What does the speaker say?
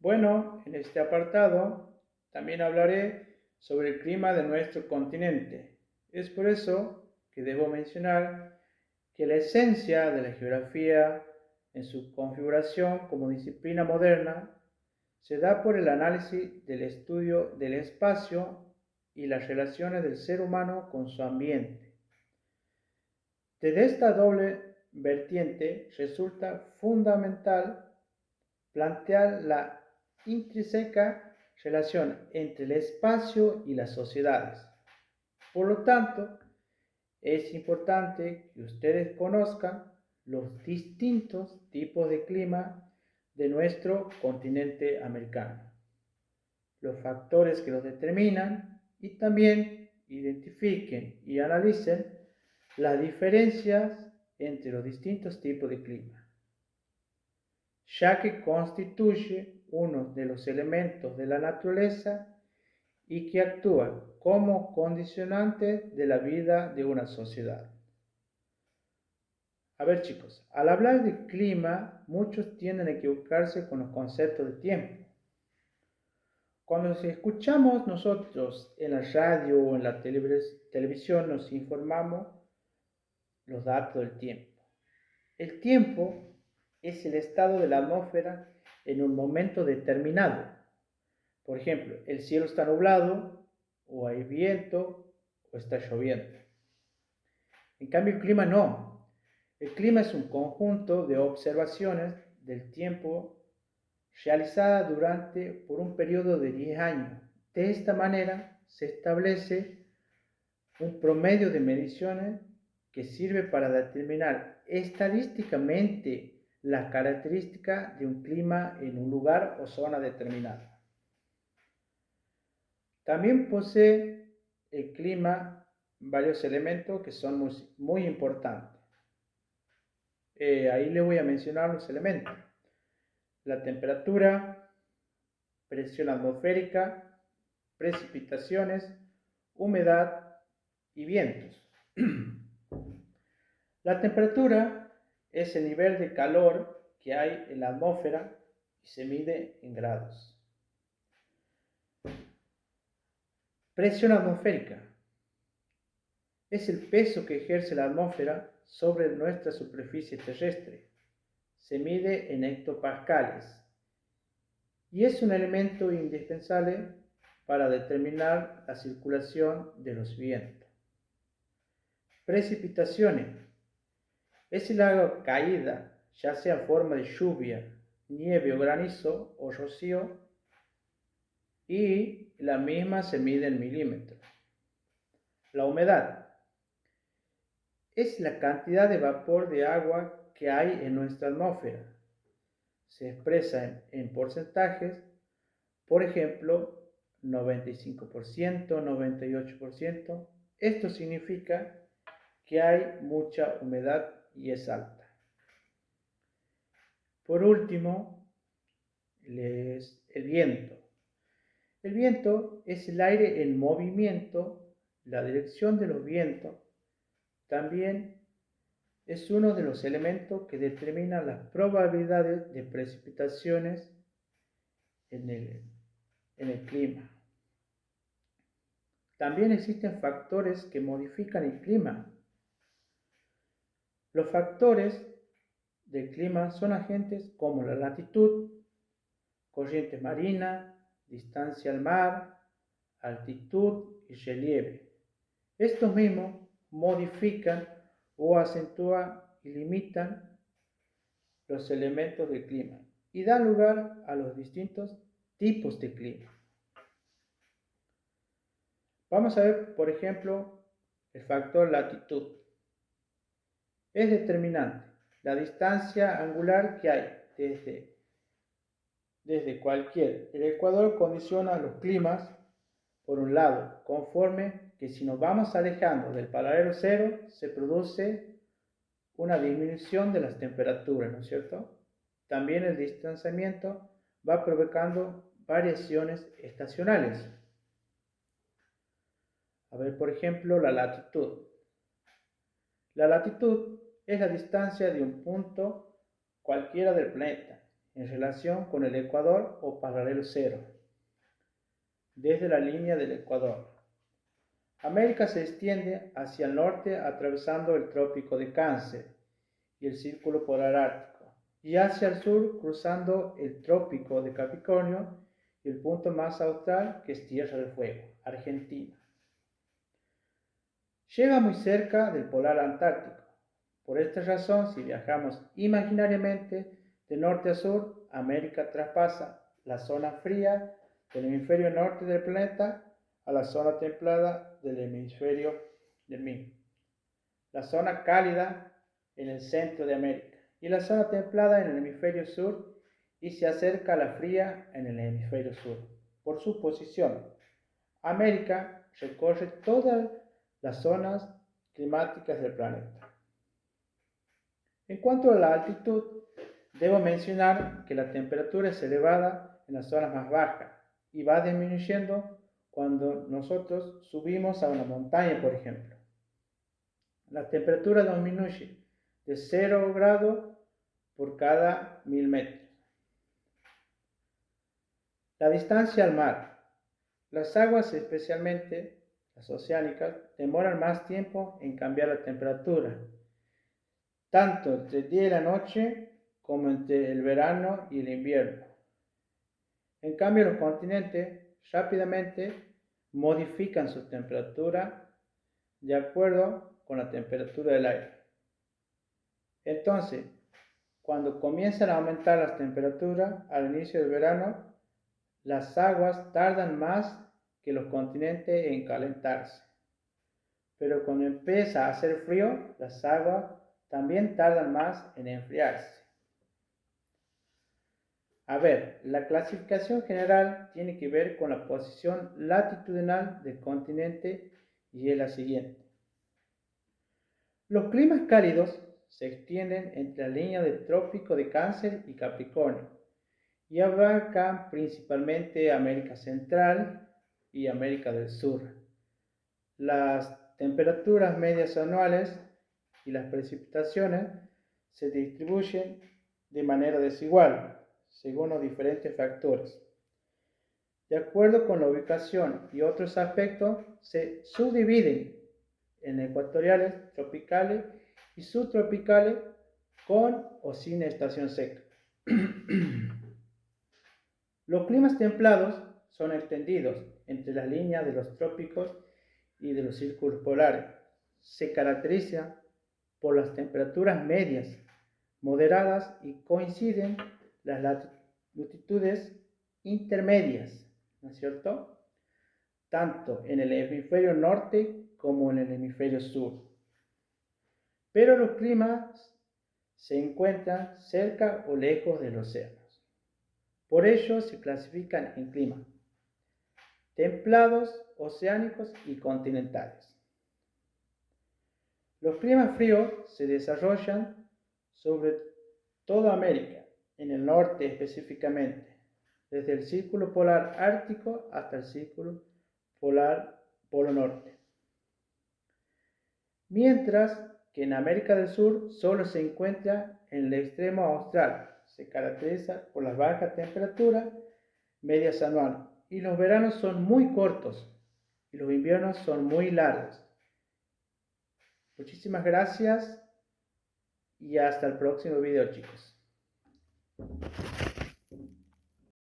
Bueno, en este apartado también hablaré sobre el clima de nuestro continente. Es por eso que debo mencionar que la esencia de la geografía en su configuración como disciplina moderna se da por el análisis del estudio del espacio y las relaciones del ser humano con su ambiente. Desde esta doble vertiente resulta fundamental plantear la intrínseca relación entre el espacio y las sociedades. Por lo tanto, es importante que ustedes conozcan los distintos tipos de clima de nuestro continente americano, los factores que los determinan y también identifiquen y analicen las diferencias entre los distintos tipos de clima, ya que constituye uno de los elementos de la naturaleza y que actúan como condicionantes de la vida de una sociedad. A ver chicos, al hablar de clima, muchos tienden a equivocarse con los conceptos de tiempo. Cuando escuchamos nosotros en la radio o en la televisión nos informamos los datos del tiempo. El tiempo es el estado de la atmósfera en un momento determinado. Por ejemplo, el cielo está nublado, o hay viento, o está lloviendo. En cambio, el clima no. El clima es un conjunto de observaciones del tiempo realizada por un periodo de 10 años. De esta manera se establece un promedio de mediciones que sirve para determinar estadísticamente las características de un clima en un lugar o zona determinada. También posee el clima varios elementos que son muy importantes. Ahí les voy a mencionar los elementos. La temperatura, presión atmosférica, precipitaciones, humedad y vientos. La temperatura es el nivel de calor que hay en la atmósfera y se mide en grados. Presión atmosférica es el peso que ejerce la atmósfera sobre nuestra superficie terrestre. Se mide en hectopascales y es un elemento indispensable para determinar la circulación de los vientos. Precipitaciones es el agua caída, ya sea en forma de lluvia, nieve o granizo o rocío, y la misma se mide en milímetros. La humedad es la cantidad de vapor de agua que hay en nuestra atmósfera. Se expresa en porcentajes, por ejemplo, 95%, 98%. Esto significa que hay mucha humedad y es alta. Por último, el viento. El viento es el aire en movimiento. La dirección de los vientos también es uno de los elementos que determina las probabilidades de precipitaciones en el clima. También existen factores que modifican el clima. Los factores del clima son agentes como la latitud, corriente marina, distancia al mar, altitud y relieve. Estos mismos modifican o acentúan y limitan los elementos del clima y dan lugar a los distintos tipos de clima. Vamos a ver, por ejemplo, el factor latitud. Es determinante la distancia angular que hay desde cualquier. El ecuador condiciona los climas, por un lado, conforme que si nos vamos alejando del paralelo cero, se produce una disminución de las temperaturas, ¿no es cierto? También el distanciamiento va provocando variaciones estacionales. A ver, por ejemplo, la latitud. La latitud es la distancia de un punto cualquiera del planeta en relación con el ecuador o paralelo cero, desde la línea del Ecuador. América se extiende hacia el norte atravesando el trópico de Cáncer y el círculo polar ártico, y hacia el sur cruzando el trópico de Capricornio y el punto más austral que es Tierra del Fuego, Argentina. Llega muy cerca del polar antártico. Por esta razón, si viajamos imaginariamente de norte a sur, América traspasa la zona fría del hemisferio norte del planeta a la zona templada del hemisferio del mismo, la zona cálida en el centro de América y la zona templada en el hemisferio sur, y se acerca a la fría en el hemisferio sur. Por su posición, América recorre todas las zonas climáticas del planeta. En cuanto a la altitud, debo mencionar que la temperatura es elevada en las zonas más bajas y va disminuyendo cuando nosotros subimos a una montaña, por ejemplo. La temperatura disminuye de 0 grados por cada 1000 metros. La distancia al mar. Las aguas, especialmente las oceánicas, demoran más tiempo en cambiar la temperatura, tanto entre el día y la noche como entre el verano y el invierno. En cambio, los continentes rápidamente modifican su temperatura de acuerdo con la temperatura del aire. Entonces, cuando comienzan a aumentar las temperaturas al inicio del verano, las aguas tardan más que los continentes en calentarse. Pero cuando empieza a hacer frío, las aguas también tardan más en enfriarse. A ver, la clasificación general tiene que ver con la posición latitudinal del continente y es la siguiente. Los climas cálidos se extienden entre la línea del trópico de Cáncer y Capricornio y abarcan principalmente América Central y América del Sur. Las temperaturas medias anuales y las precipitaciones se distribuyen de manera desigual según los diferentes factores. De acuerdo con la ubicación y otros aspectos, se subdividen en ecuatoriales, tropicales y subtropicales con o sin estación seca. Los climas templados son extendidos entre las líneas de los trópicos y de los círculos polares. Se caracteriza por las temperaturas medias, moderadas, y coinciden las latitudes intermedias, ¿no es cierto?, tanto en el hemisferio norte como en el hemisferio sur. Pero los climas se encuentran cerca o lejos del océano. Por ello se clasifican en climas templados, oceánicos y continentales. Los climas fríos se desarrollan sobre toda América, en el norte específicamente, desde el círculo polar ártico hasta el círculo polar polo norte. Mientras que en América del Sur solo se encuentra en el extremo austral. Se caracteriza por las bajas temperaturas medias anuales y los veranos son muy cortos y los inviernos son muy largos. Muchísimas gracias y hasta el próximo video, chicos.